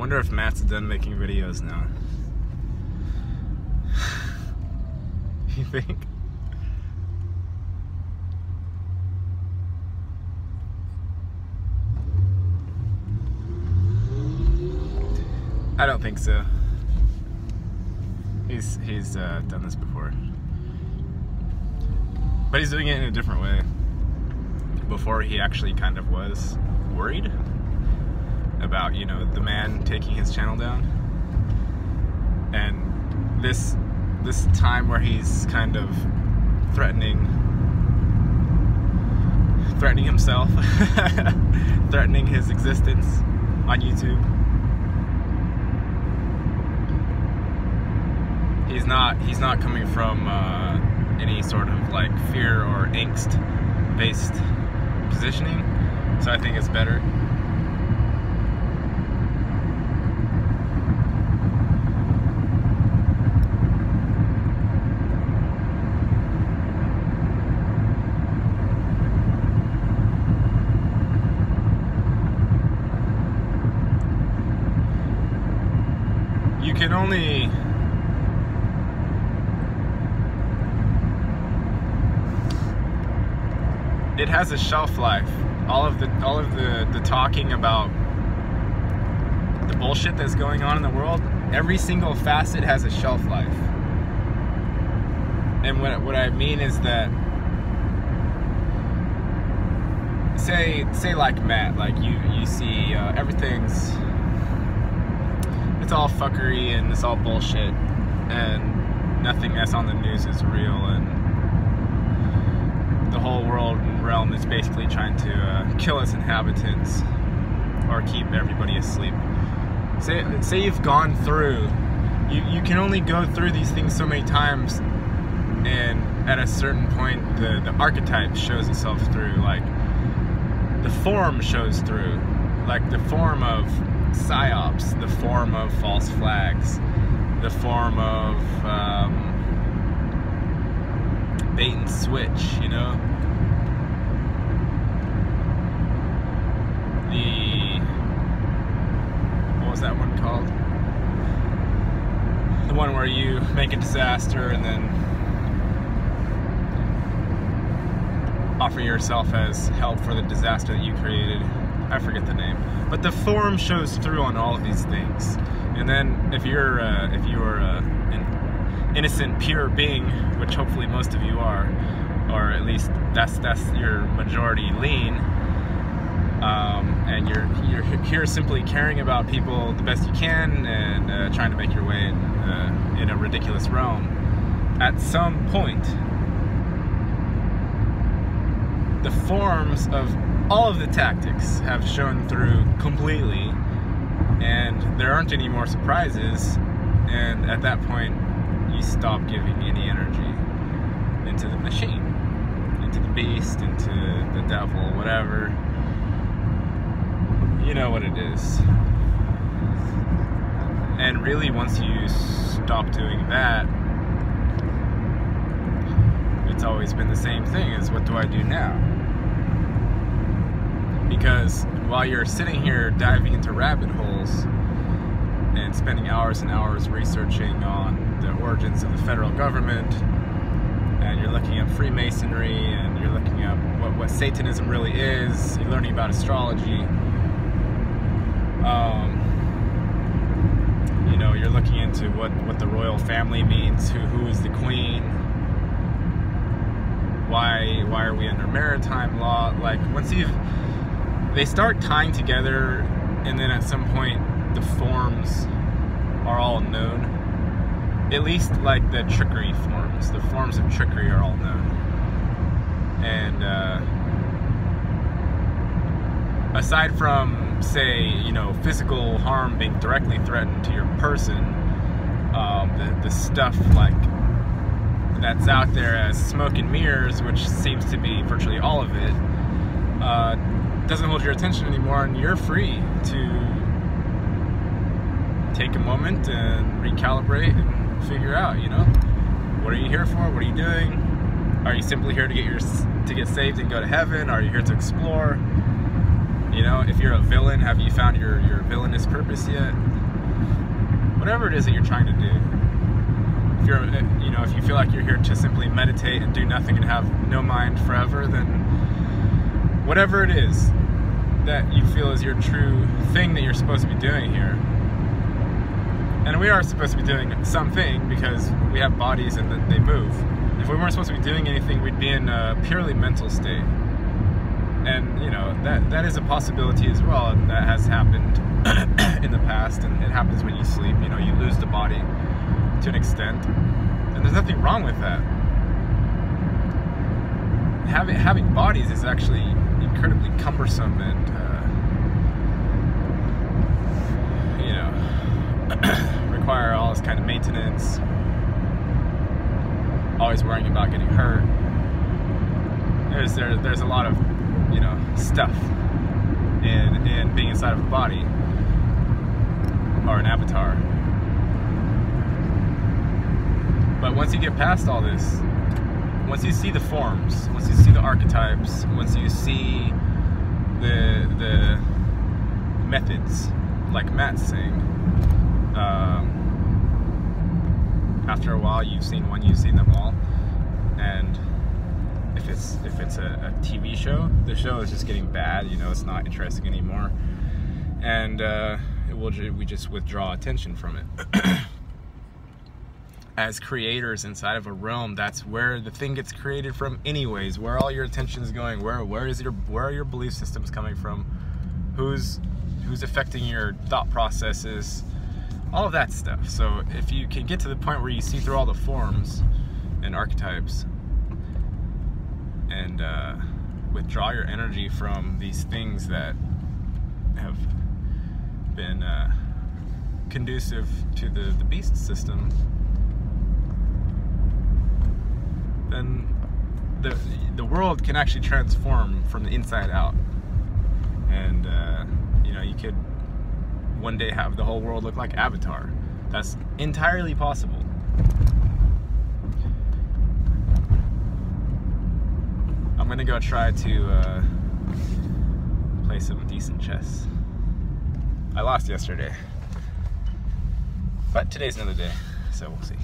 wonder if Matt's done making videos now. You think? I don't think so. He's done this before, but he's doing it in a different way. Before, he actually kind of was worried about, you know, the man taking his channel down, and this time where he's kind of threatening himself, threatening his existence on YouTube. He's not coming from any sort of like fear or angst based positioning, so I think it's better. You can only it has a shelf life. All of the talking about the bullshit that's going on in the world, every single facet has a shelf life. And what I mean is that, say like Matt, like you see everything's, it's all fuckery and it's all bullshit, and nothing that's on the news is real, and the whole world and realm is basically trying to kill its inhabitants or keep everybody asleep. Say you've gone through, you can only go through these things so many times, and at a certain point the archetype shows itself through, like the form shows through, like the form of psyops, the form of false flags, the form of bait and switch, you know? What was that one called? The one where you make a disaster and then offer yourself as help for the disaster that you created. I forget the name. But the form shows through on all of these things. And then if you're an innocent, pure being, which hopefully most of you are, or at least that's your majority lean, and you're here simply caring about people the best you can, and trying to make your way in a ridiculous realm, at some point the forms of all of the tactics have shown through completely, and there aren't any more surprises, and at that point you stop giving any energy into the machine, into the beast, into the devil, whatever. You know what it is. And really, once you stop doing that, it's always been the same thing as, what do I do now? Because while you're sitting here diving into rabbit holes and spending hours and hours researching on the origins of the federal government, and you're looking up Freemasonry, and you're looking up what Satanism really is, you're learning about astrology, you know, you're looking into what the royal family means, who is the queen, why are we under maritime law. Like, they start tying together, and then at some point the forms are all known. At least like the trickery forms, the forms of trickery are all known. And aside from, say, you know, physical harm being directly threatened to your person, the stuff like that's out there as smoke and mirrors, which seems to be virtually all of it, doesn't hold your attention anymore, and you're free to take a moment and recalibrate and figure out, you know, what are you here for? What are you doing? Are you simply here to get saved and go to heaven? Are you here to explore? You know, if you're a villain, have you found your villainous purpose yet? whatever it is that you're trying to do. If you're, if you feel like you're here to simply meditate and do nothing and have no mind forever, then whatever it is that you feel is your true thing that you're supposed to be doing here. And we are supposed to be doing something because we have bodies and they move. If we weren't supposed to be doing anything, we'd be in a purely mental state. And that is a possibility as well, and that has happened in the past, and it happens when you sleep. You lose the body to an extent, and there's nothing wrong with that. Having bodies is actually incredibly cumbersome and require all this kind of maintenance, always worrying about getting hurt. There's a lot of stuff in being inside of a body or an avatar. But once you get past all this, once you see the forms, once you see the archetypes, once you see the methods, like Matt's saying, after a while you've seen them all, and if it's a TV show, the show is just getting bad, it's not interesting anymore, and we just withdraw attention from it. As creators inside of a realm, that's where the thing gets created from anyways, where all your attention is going, where are your belief systems coming from, who's affecting your thought processes, all of that stuff. So if you can get to the point where you see through all the forms and archetypes and withdraw your energy from these things that have been conducive to the beast system, then the world can actually transform from the inside out. And you could one day have the whole world look like Avatar. That's entirely possible. I'm gonna go try to play some decent chess. I lost yesterday, but today's another day, so we'll see.